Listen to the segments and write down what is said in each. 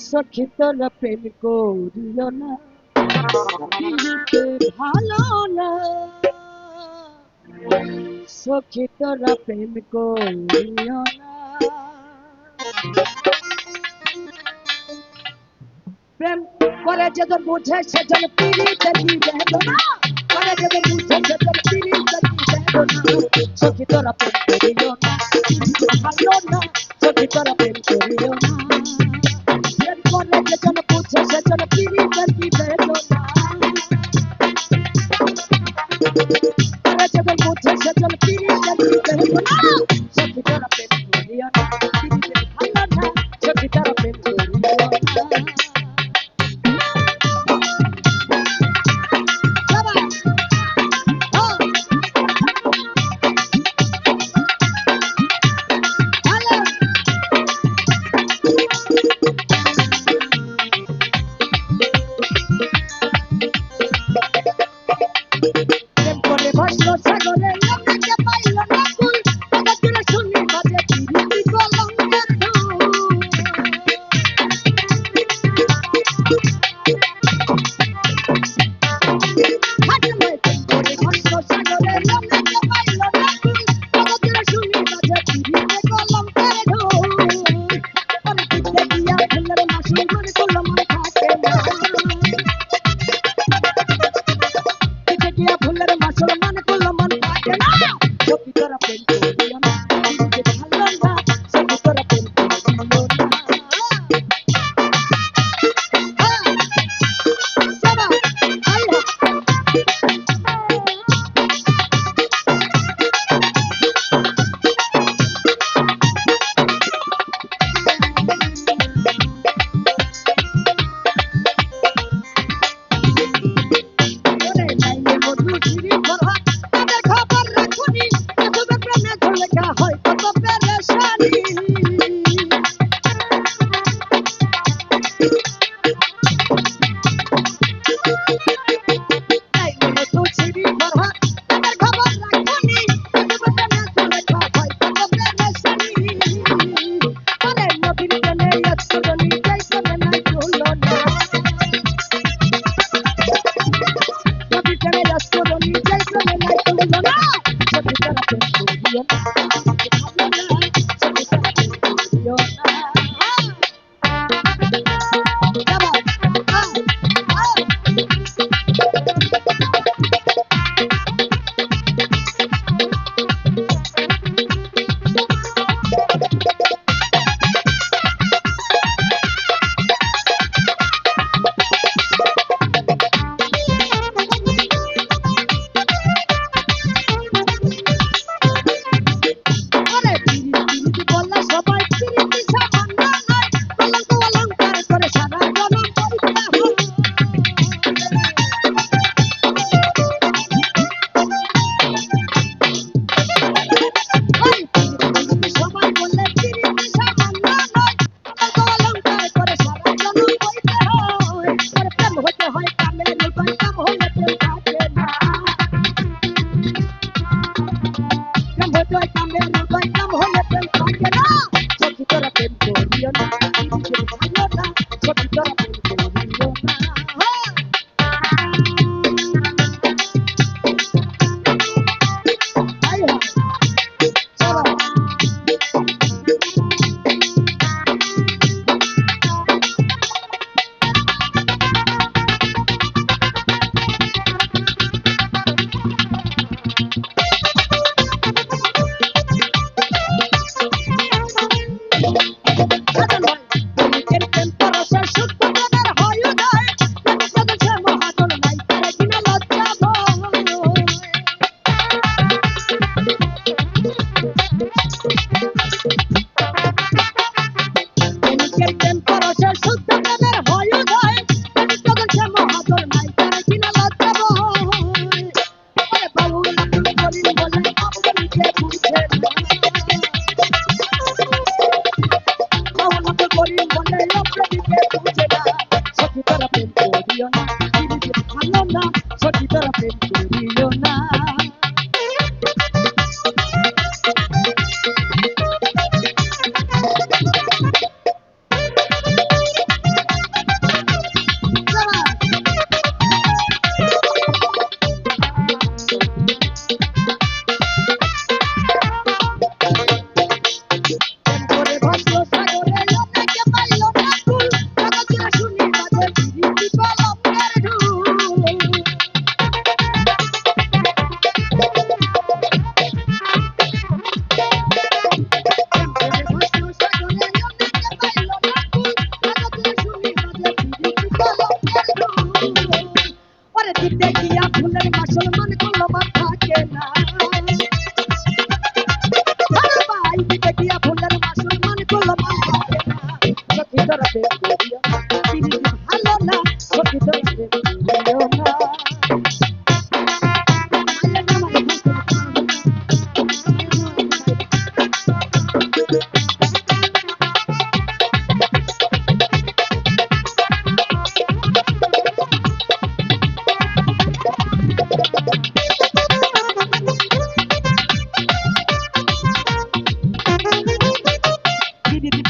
সখী তোরা প্রেম করিও না, পিড়িতে ভালো না। সখী তোরা প্রেম করিও না। প্রেম করে যেজন বুঝে সেজন পিড়িতে দিবে না, করে যেজন বুঝে সেজন পিড়িতে দিবে না। সখী তোরা প্রেম করিও না, পিড়িতে ভালো না। সখী তোরা প্রেম করিও না। প্রেম করে যেজন বুঝে সেজন পিড়িতে দিবে না, করে যেজন বুঝে সেজন পিড়িতে দিবে না। সখী তোরা প্রেম করিও না, পিড়িতে ভালো না। সখী তোরা প্রেম করিও না।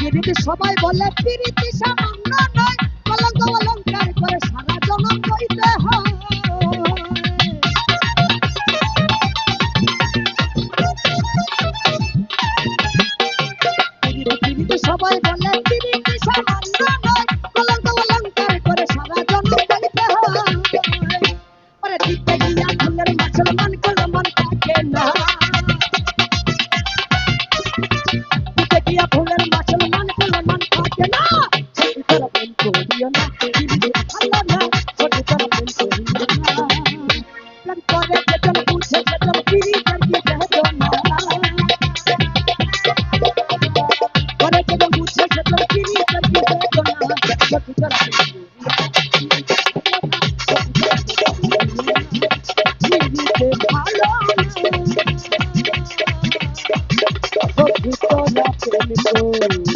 পিরিতি সবাই বলে পিরিতি সামান্য নয়, কলঙ্ক অলঙ্কার করে সারা জনম কইতে হয়। পিরিতি সবাই বলে পিরিতি সামান্য নয়, কলঙ্ক অলঙ্কার করে সারা জনম কইতে হয়। পরে দিতে গিয়া ফুলের মুসলমান করলো মন থাকে না, দিতে গিয়া ফুলের মুসলমান করলো মন থাকে না। সত্যি করে প্রেম করিও না, পিরিতি ভালো না, সত্যি করে প্রেম করিও না। প্রেম করে যেজন বুঝে সেজন পিরিতের কি বেদনা, করে যেজন বুঝে সেজন পিরিতের কি বেদনা। সত্যি করে প্রেম করিও না, পিরিতে ভালো না, সত্যি করে প্রেম করিও না।